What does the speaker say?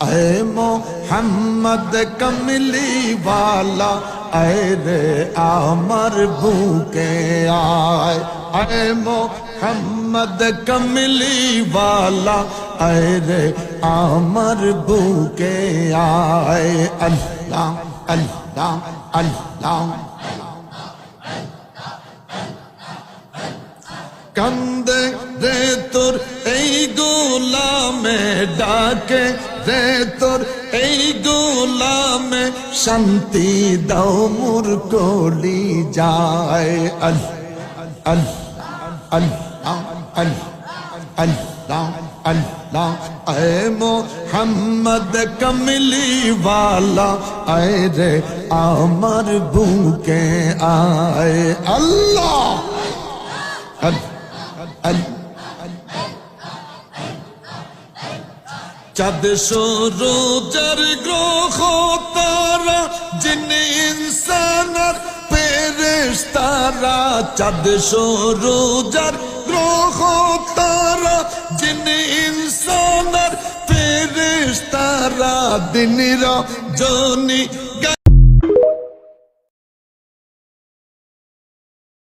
ऐ मोहम्मद कमली वाला ऐ रे आमर भूखे आए। ऐ मोहम्मद कमली वाला ऐ रे आमर भूखे आए। अल्लाह अल्लाह अल्लाह कंदे रे तुर এই গোলামে ডাকে রে তোর এই গোলামে শান্তি দাও মোর কলি যায়। আল্লাহ আল্লাহ আল্লাহ আল্লাহ এ মোহাম্মদ কমলি वाला এ রে আমার বুকে আয়। আল্লাহ চাঁদ সূরজের গ্রহ তারা জিনে ইনসান আর ফেরেশতারা। চাঁদ সূরজের গ্রহ তারা জিনে ইনসান আর ফেরেশতারা। দিন রজনী